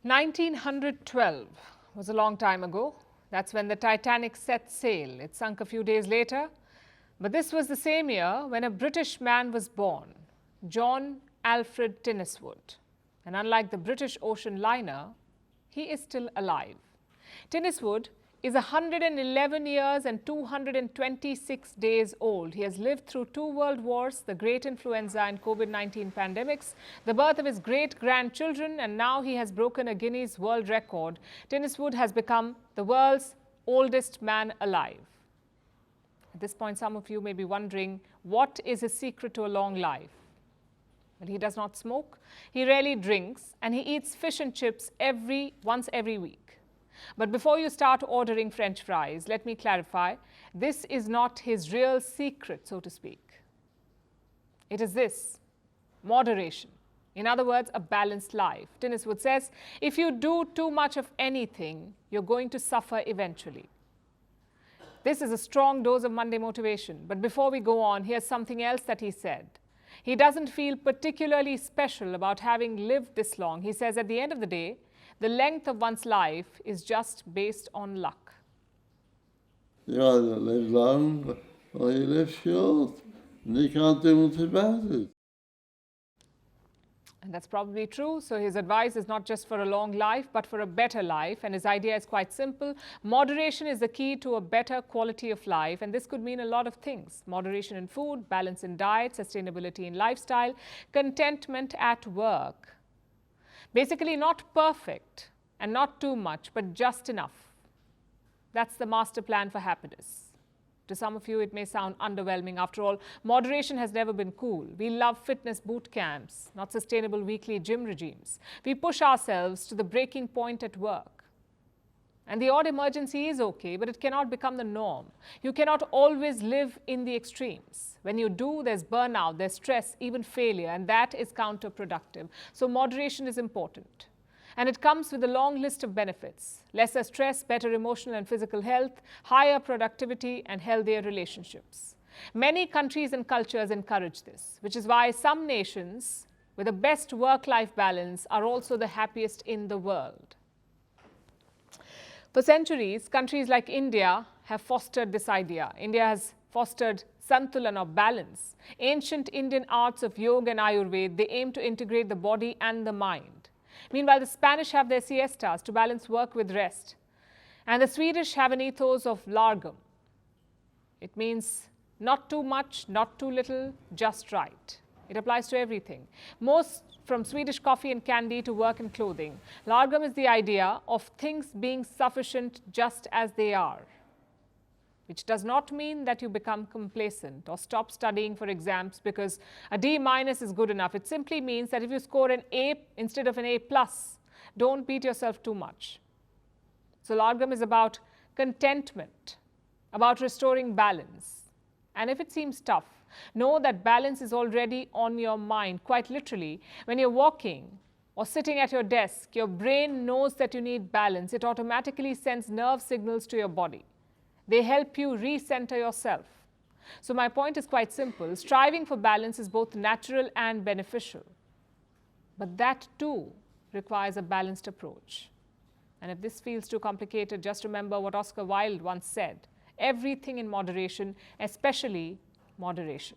1912 was a long time ago. That's when the Titanic set sail. It sunk a few days later. But this was the same year when a British man was born, John Alfred Tinniswood. And unlike the British ocean liner, he is still alive. Tinniswood is 111 years and 226 days old. He has lived through 2 world wars, the great influenza and COVID-19 pandemics, the birth of his great-grandchildren, and now he has broken a Guinness World Record. Tinniswood has become the world's oldest man alive. At this point, some of you may be wondering, what is his secret to a long life? Well, he does not smoke, he rarely drinks, and he eats fish and chips once every week. But before you start ordering French fries, let me clarify, this is not his real secret, so to speak. It is this: moderation. In other words, a balanced life. Tinniswood says, if you do too much of anything, you're going to suffer eventually. This is a strong dose of Monday motivation. But before we go on, here's something else that he said. He doesn't feel particularly special about having lived this long. He says at the end of the day, the length of one's life is just based on luck. You either live long or you live short, and you can't do much about it. And that's probably true. So his advice is not just for a long life, but for a better life. And his idea is quite simple. Moderation is the key to a better quality of life. And this could mean a lot of things: moderation in food, balance in diet, sustainability in lifestyle, contentment at work. Basically, not perfect and not too much, but just enough. That's the master plan for happiness. To some of you, it may sound underwhelming. After all, moderation has never been cool. We love fitness boot camps, not sustainable weekly gym regimes. We push ourselves to the breaking point at work. And the odd emergency is okay, but it cannot become the norm. You cannot always live in the extremes. When you do, there's burnout, there's stress, even failure, and that is counterproductive. So moderation is important. And it comes with a long list of benefits: lesser stress, better emotional and physical health, higher productivity, and healthier relationships. Many countries and cultures encourage this, which is why some nations with the best work-life balance are also the happiest in the world. For centuries, countries like India have fostered this idea. India has fostered santulan, or balance. Ancient Indian arts of yoga and Ayurveda, they aim to integrate the body and the mind. Meanwhile, the Spanish have their siestas to balance work with rest. And the Swedish have an ethos of lagom. It means not too much, not too little, just right. It applies to everything. Most from Swedish coffee and candy to work and clothing. Lagom is the idea of things being sufficient just as they are, which does not mean that you become complacent or stop studying for exams because a D- is good enough. It simply means that if you score an A instead of an A+, don't beat yourself too much. So lagom is about contentment, about restoring balance. And if it seems tough, know that balance is already on your mind. Quite literally, when you're walking or sitting at your desk, your brain knows that you need balance. It automatically sends nerve signals to your body. They help you recenter yourself. So my point is quite simple. Striving for balance is both natural and beneficial. But that too requires a balanced approach. And if this feels too complicated, just remember what Oscar Wilde once said: everything in moderation, especially moderation.